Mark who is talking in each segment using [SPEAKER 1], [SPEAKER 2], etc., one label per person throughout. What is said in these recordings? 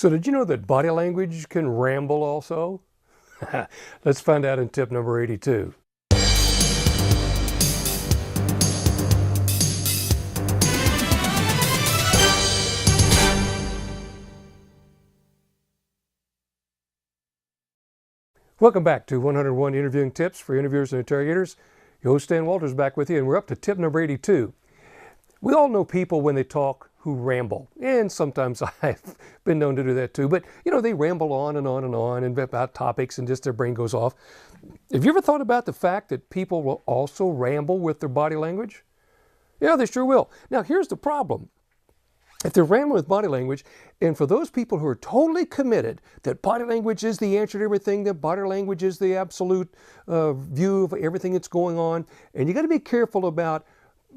[SPEAKER 1] So did you know that body language can ramble also? Let's find out in tip number 82. Welcome back to 101 Interviewing Tips for Interviewers and Interrogators. Your host Stan Walters back with you, and we're up to tip number 82. We all know people when they talk who ramble, and sometimes I've been known to do that too, but you know, they ramble on and on and on and about topics and just their brain goes off. Have you ever thought about the fact that people will also ramble with their body language? Yeah, they sure will. Now here's the problem. If they're rambling with body language, and for those people who are totally committed that body language is the answer to everything, that body language is the absolute view of everything that's going on, and you got to be careful about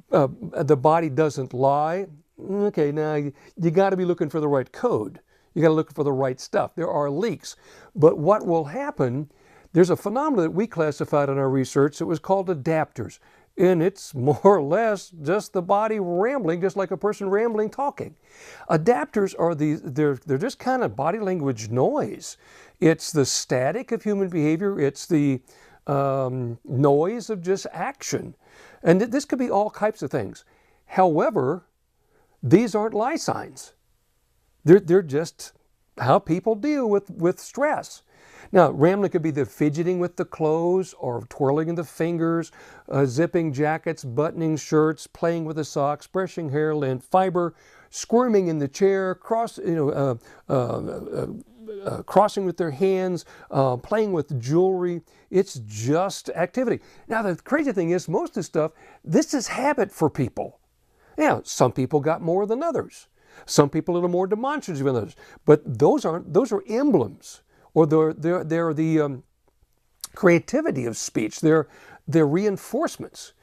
[SPEAKER 1] the body doesn't lie. Okay, now you got to be looking for the right code. You got to look for the right stuff. There are leaks. But what will happen, there's a phenomenon that we classified in our research that was called adapters. And it's more or less just the body rambling, just like a person rambling talking. Adapters are they're just kind of body language noise. It's the static of human behavior. It's the noise of just action. And this could be all types of things. However, these aren't lie signs. They're just how people deal with stress. Now, rambling could be the fidgeting with the clothes or twirling in the fingers, zipping jackets, buttoning shirts, playing with the socks, brushing hair length, fiber, squirming in the chair, crossing with their hands, playing with jewelry. It's just activity. Now, the crazy thing is, most of the stuff, this is habit for people. Yeah, some people got more than others. Some people a little more demonstrative than others. But those are emblems, or they're the creativity of speech. They're reinforcements.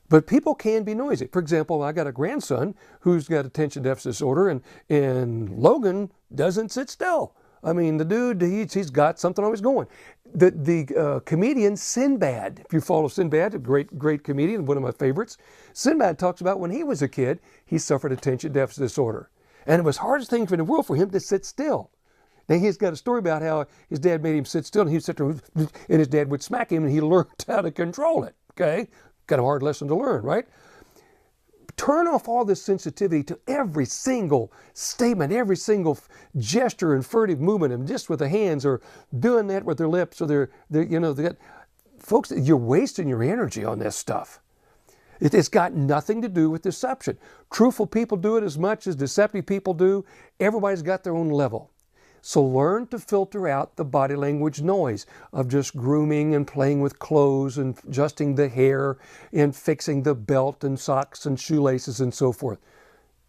[SPEAKER 1] But people can be noisy. For example, I got a grandson who's got attention deficit disorder, and Logan doesn't sit still. I mean, the dude, he's got something always going. The comedian Sinbad, if you follow Sinbad, a great comedian, one of my favorites, Sinbad talks about when he was a kid, he suffered attention deficit disorder. And it was the hardest thing in the world for him to sit still. Now, he's got a story about how his dad made him sit still, and he'd sit there, and his dad would smack him, and he learned how to control it, okay? Kind of a hard lesson to learn, right? Turn off all this sensitivity to every single statement, every single gesture and furtive movement, and just with the hands, or doing that with their lips, or folks, you're wasting your energy on this stuff. It's got nothing to do with deception. Truthful people do it as much as deceptive people do. Everybody's got their own level. So learn to filter out the body language noise of just grooming and playing with clothes and adjusting the hair and fixing the belt and socks and shoelaces and so forth.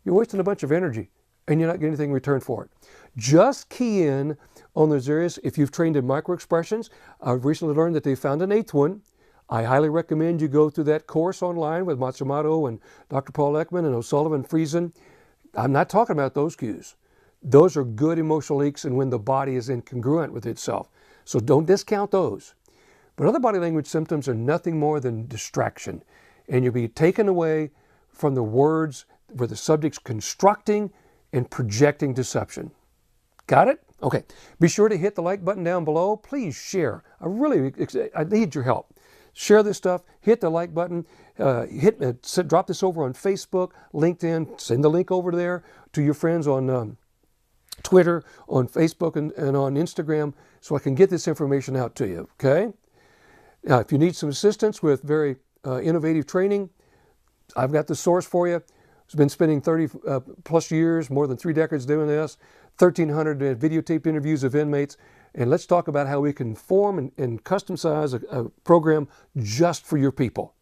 [SPEAKER 1] You're wasting a bunch of energy and you're not getting anything in return for it. Just key in on those areas. If you've trained in microexpressions, I've recently learned that they found an 8th one. I highly recommend you go through that course online with Matsumoto and Dr. Paul Ekman and O'Sullivan Friesen. I'm not talking about those cues. Those are good emotional leaks and when the body is incongruent with itself. So don't discount those. But other body language symptoms are nothing more than distraction. And you'll be taken away from the words where the subject's constructing and projecting deception. Got it? Okay. Be sure to hit the like button down below. Please share. I need your help. Share this stuff. Hit the like button. Drop this over on Facebook, LinkedIn. Send the link over there to your friends on Twitter, on Facebook, and on Instagram, so I can get this information out to you, okay? Now, if you need some assistance with very innovative training, I've got the source for you. I've been spending 30 plus years, more than 3 decades doing this, 1,300 videotaped interviews of inmates, and let's talk about how we can form and custom size a program just for your people.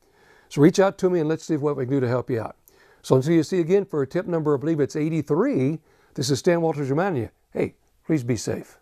[SPEAKER 1] So reach out to me and let's see what we can do to help you out. So until you see you again for tip number, I believe it's 83, this is Stan Walters reminding you, hey, please be safe.